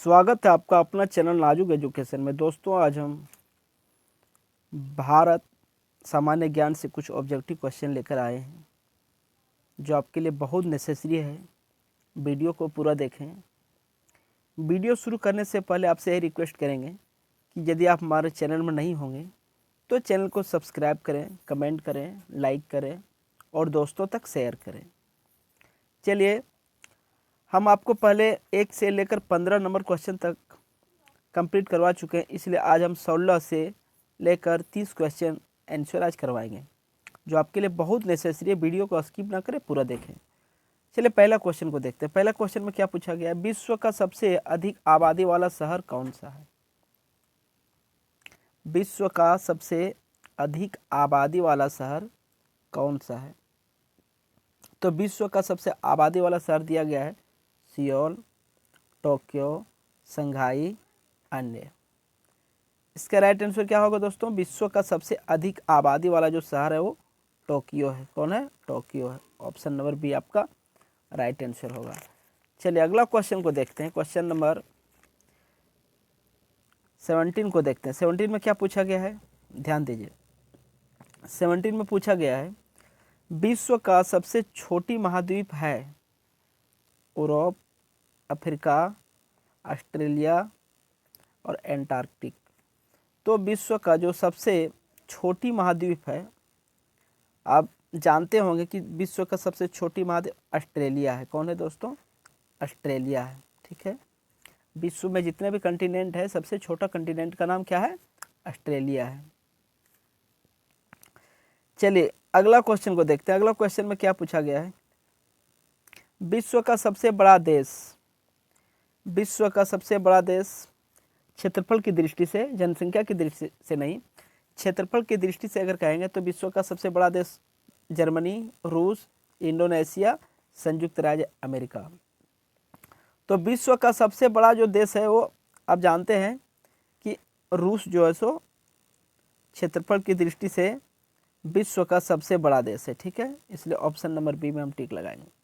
स्वागत है आपका अपना चैनल नाजुक एजुकेशन में। दोस्तों, आज हम भारत सामान्य ज्ञान से कुछ ऑब्जेक्टिव क्वेश्चन लेकर आए हैं जो आपके लिए बहुत नेसेसरी है। वीडियो को पूरा देखें। वीडियो शुरू करने से पहले आपसे यही रिक्वेस्ट करेंगे कि यदि आप हमारे चैनल में नहीं होंगे तो चैनल को सब्सक्राइब करें, कमेंट करें, लाइक करें और दोस्तों तक शेयर करें। चलिए, हम आपको पहले 1 से लेकर 15 नंबर क्वेश्चन तक कंप्लीट करवा चुके हैं, इसलिए आज हम 16 से लेकर 30 क्वेश्चन आंसर आज करवाएंगे जो आपके लिए बहुत नेसेसरी है। वीडियो को स्किप ना करें, पूरा देखें। चलिए पहला क्वेश्चन को देखते हैं। पहला क्वेश्चन में क्या पूछा गया है? विश्व का सबसे अधिक आबादी वाला शहर कौन सा है? विश्व का सबसे अधिक आबादी वाला शहर कौन सा है? तो विश्व का सबसे आबादी वाला शहर दिया गया है सियोल, टोक्यो, शंघाई, अन्य। इसका राइट आंसर क्या होगा दोस्तों? विश्व का सबसे अधिक आबादी वाला जो शहर है वो टोक्यो है। कौन है? टोक्यो है। ऑप्शन नंबर बी आपका राइट आंसर होगा। चलिए अगला क्वेश्चन को देखते हैं। क्वेश्चन नंबर 17 को देखते हैं। 17 में क्या पूछा गया है? ध्यान दीजिए। 17 में पूछा गया है विश्व का सबसे छोटी महाद्वीप है यूरोप, अफ्रीका, ऑस्ट्रेलिया और एंटार्क्टिक। तो विश्व का जो सबसे छोटी महाद्वीप है, आप जानते होंगे कि विश्व का सबसे छोटी महाद्वीप ऑस्ट्रेलिया है। कौन है दोस्तों? ऑस्ट्रेलिया है। ठीक है, विश्व में जितने भी कंटिनेंट है सबसे छोटा कंटिनेंट का नाम क्या है? ऑस्ट्रेलिया है। चलिए अगला क्वेश्चन को देखते हैं। अगला क्वेश्चन में क्या पूछा गया है? विश्व का सबसे बड़ा देश, विश्व का सबसे बड़ा देश क्षेत्रफल की दृष्टि से, जनसंख्या की दृष्टि से नहीं, क्षेत्रफल की दृष्टि से अगर कहेंगे तो विश्व का सबसे बड़ा देश जर्मनी, रूस, इंडोनेशिया, संयुक्त राज्य अमेरिका। तो विश्व का सबसे बड़ा जो देश है वो आप जानते हैं कि रूस जो है सो क्षेत्रफल की दृष्टि से विश्व का सबसे बड़ा देश है। ठीक है, इसलिए ऑप्शन नंबर बी में हम टिक लगाएंगे।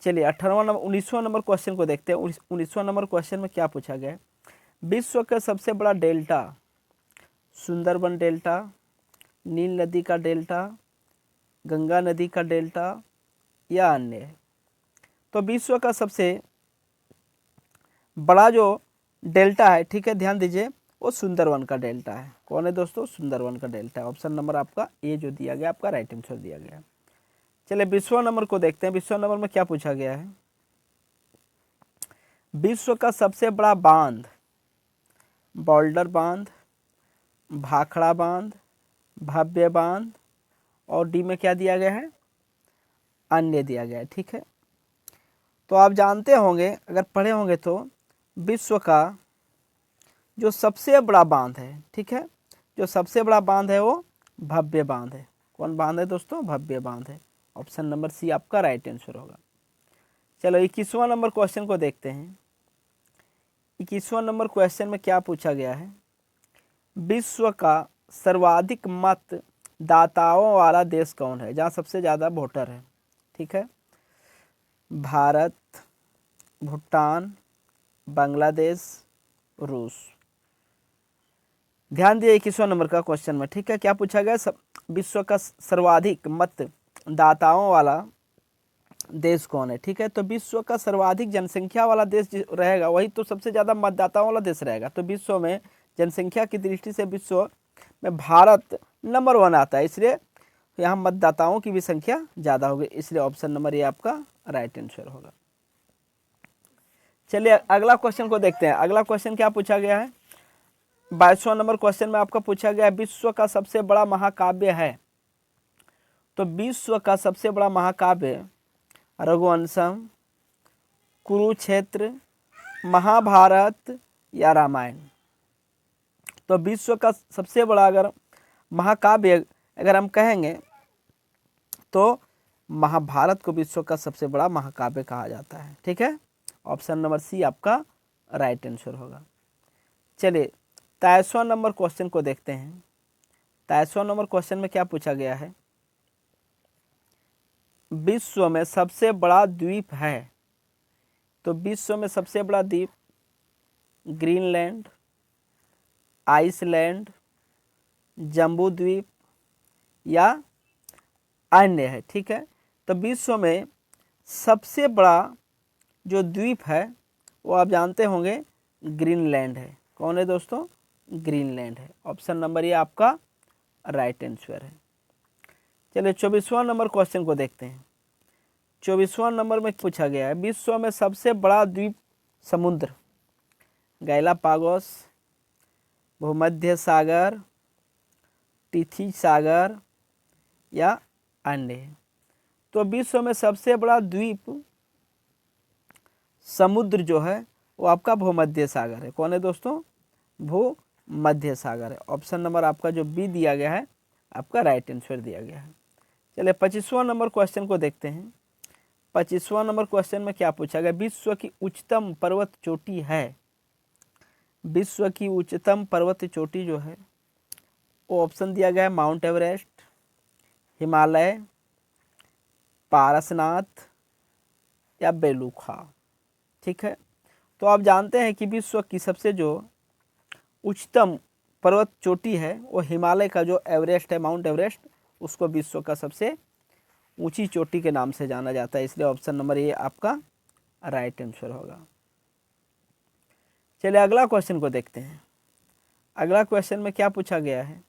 चलिए 18वां नंबर 19वां नंबर क्वेश्चन को देखते हैं। 19वां नंबर क्वेश्चन में क्या पूछा गया है? विश्व का सबसे बड़ा डेल्टा सुंदरबन डेल्टा, नील नदी का डेल्टा, गंगा नदी का डेल्टा या अन्य। तो विश्व का सबसे बड़ा जो डेल्टा है, ठीक है, ध्यान दीजिए, वो सुंदरबन का डेल्टा है। कौन है दोस्तों? सुंदरबन का डेल्टा है। ऑप्शन नंबर आपका ए जो दिया गया आपका राइट आंसर दिया गया है। चलिए 20वां नंबर को देखते हैं। 20वां नंबर में क्या पूछा गया है? विश्व का सबसे बड़ा बांध बोल्डर बांध, भाखड़ा बांध, भव्य बांध और डी में क्या दिया गया है? अन्य दिया गया है। ठीक है, तो आप जानते होंगे, अगर पढ़े होंगे तो विश्व का जो सबसे बड़ा बांध है, ठीक है, जो सबसे बड़ा बांध है वो भव्य बांध है। कौन बांध है दोस्तों? भव्य बांध है। ऑप्शन नंबर सी आपका राइट आंसर होगा। चलो 21वां नंबर क्वेश्चन को देखते हैं। 21वां नंबर क्वेश्चन में क्या पूछा गया है? विश्व का सर्वाधिक मत दाताओं वाला देश कौन है, जहाँ सबसे ज़्यादा वोटर है? ठीक है, भारत, भूटान, बांग्लादेश, रूस। ध्यान दिए 21वां नंबर का क्वेश्चन में। ठीक है, क्या पूछा गया? विश्व का सर्वाधिक मत दाताओं वाला देश कौन है? ठीक है, तो विश्व का सर्वाधिक जनसंख्या वाला देश रहेगा वही तो सबसे ज़्यादा मतदाताओं वाला देश रहेगा। तो विश्व में जनसंख्या की दृष्टि से विश्व में भारत नंबर 1 आता है, इसलिए यहाँ मतदाताओं की भी संख्या ज़्यादा होगी, इसलिए ऑप्शन नंबर ये आपका राइट आंसर होगा। चलिए अगला क्वेश्चन को देखते हैं। अगला क्वेश्चन क्या पूछा गया है? 22वां नंबर क्वेश्चन में आपका पूछा गया है विश्व का सबसे बड़ा महाकाव्य है। तो विश्व का सबसे बड़ा महाकाव्य रघुवंशम, कुरुक्षेत्र, महाभारत या रामायण। तो विश्व का सबसे बड़ा अगर महाकाव्य अगर हम कहेंगे तो महाभारत को विश्व का सबसे बड़ा महाकाव्य कहा जाता है। ठीक है, ऑप्शन नंबर सी आपका राइट आंसर होगा। चलिए 23वां नंबर क्वेश्चन को देखते हैं। 23वां नंबर क्वेश्चन में क्या पूछा गया है? विश्व में सबसे बड़ा द्वीप है। तो विश्व में सबसे बड़ा द्वीप ग्रीनलैंड, आइसलैंड, जम्बू द्वीप या अन्य है। ठीक है, तो विश्व में सबसे बड़ा जो द्वीप है वो आप जानते होंगे ग्रीनलैंड है। कौन है दोस्तों? ग्रीनलैंड है। ऑप्शन नंबर ये आपका राइट आंसर है। चलिए 24वां नंबर क्वेश्चन को देखते हैं। 24वां नंबर में पूछा गया है विश्व में सबसे बड़ा द्वीप समुद्र गैलापागोस, भूमध्य सागर, तिथि सागर या अन्य है। तो विश्व में सबसे बड़ा द्वीप समुद्र जो है वो आपका भूमध्य सागर है। कौन है दोस्तों? भूमध्य सागर है। ऑप्शन नंबर आपका जो बी दिया गया है आपका राइट आंसर दिया गया है। चलिए 25वां नंबर क्वेश्चन को देखते हैं। 25वां नंबर क्वेश्चन में क्या पूछा गया? विश्व की उच्चतम पर्वत चोटी है। विश्व की उच्चतम पर्वत चोटी जो है वो ऑप्शन दिया गया है माउंट एवरेस्ट, हिमालय, पारसनाथ या बेलूखा। ठीक है, तो आप जानते हैं कि विश्व की सबसे जो उच्चतम पर्वत चोटी है वो हिमालय का जो एवरेस्ट है, माउंट एवरेस्ट, उसको विश्व का सबसे ऊंची चोटी के नाम से जाना जाता है। इसलिए ऑप्शन नंबर ए आपका राइट आंसर होगा। चलिए अगला क्वेश्चन को देखते हैं। अगला क्वेश्चन में क्या पूछा गया है?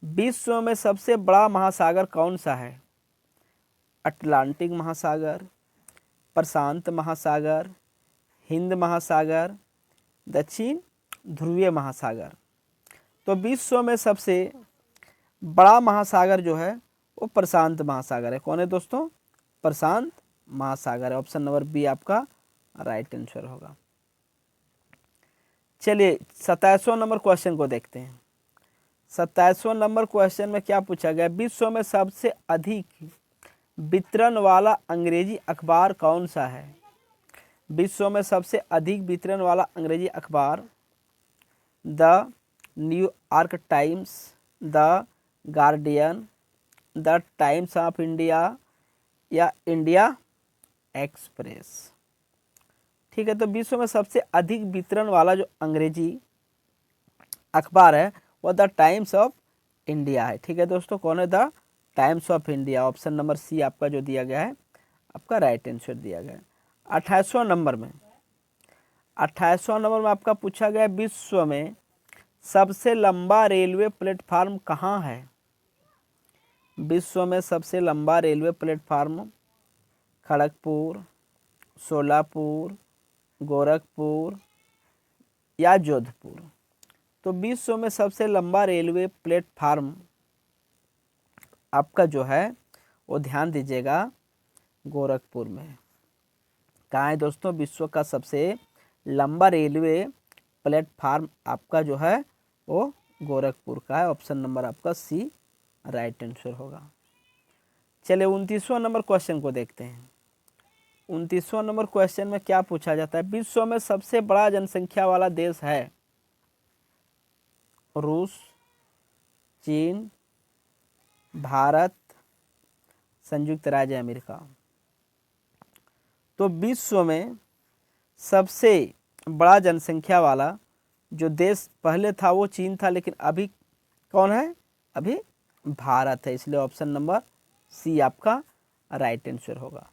विश्व में सबसे बड़ा महासागर कौन सा है? अटलांटिक महासागर, प्रशांत महासागर, हिंद महासागर, दक्षिण ध्रुवीय महासागर। तो विश्व में सबसे बड़ा महासागर जो है वो प्रशांत महासागर है। कौन है दोस्तों? प्रशांत महासागर है। ऑप्शन नंबर बी आपका राइट आंसर होगा। चलिए 27वां नंबर क्वेश्चन को देखते हैं। 27वां नंबर क्वेश्चन में क्या पूछा गया? विश्व में सबसे अधिक वितरण वाला अंग्रेजी अखबार कौन सा है? विश्व में सबसे अधिक वितरण वाला अंग्रेजी अखबार the New York times, the guardian, the Times of India या इंडिया एक्सप्रेस। ठीक है, तो विश्व में सबसे अधिक वितरण वाला जो अंग्रेजी अखबार है वो द टाइम्स ऑफ इंडिया है। ठीक है दोस्तों, कौन है? The Times of India. Option number C आपका जो दिया गया है आपका राइट आंसर दिया गया है। 28वां नंबर में आपका पूछा गया विश्व में सबसे लंबा रेलवे प्लेटफार्म कहाँ है? विश्व में सबसे लंबा रेलवे प्लेटफार्म खड़गपुर, सोलापुर, गोरखपुर या जोधपुर। तो विश्व में सबसे लंबा रेलवे प्लेटफार्म आपका जो है वो ध्यान दीजिएगा गोरखपुर में। कहाँ है दोस्तों? विश्व का सबसे लंबा रेलवे प्लेटफार्म आपका जो है वो गोरखपुर का है। ऑप्शन नंबर आपका सी राइट आंसर होगा। चलिए 29वां नंबर क्वेश्चन को देखते हैं। 29वां नंबर क्वेश्चन में क्या पूछा जाता है? विश्व में सबसे बड़ा जनसंख्या वाला देश है रूस, चीन, भारत, संयुक्त राज्य अमेरिका। तो विश्व में सबसे बड़ा जनसंख्या वाला जो देश पहले था वो चीन था, लेकिन अभी कौन है? अभी भारत है। इसलिए ऑप्शन नंबर सी आपका राइट आंसर होगा।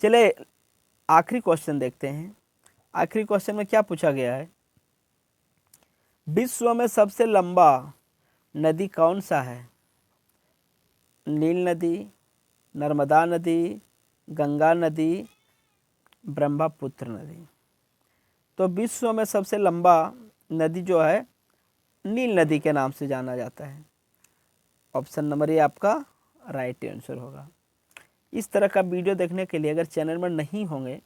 चले आखिरी क्वेश्चन देखते हैं। आखिरी क्वेश्चन में क्या पूछा गया है? विश्व में सबसे लंबा नदी कौन सा है? नील नदी, नर्मदा नदी, गंगा नदी, ब्रह्मपुत्र नदी। तो विश्व में सबसे लंबा नदी जो है नील नदी के नाम से जाना जाता है। ऑप्शन नंबर ए आपका राइट आंसर होगा। इस तरह का वीडियो देखने के लिए अगर चैनल में नहीं होंगे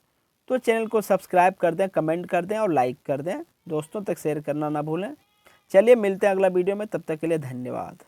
तो चैनल को सब्सक्राइब कर दें, कमेंट कर दें और लाइक कर दें। दोस्तों तक शेयर करना ना भूलें। चलिए मिलते हैं अगला वीडियो में, तब तक के लिए धन्यवाद।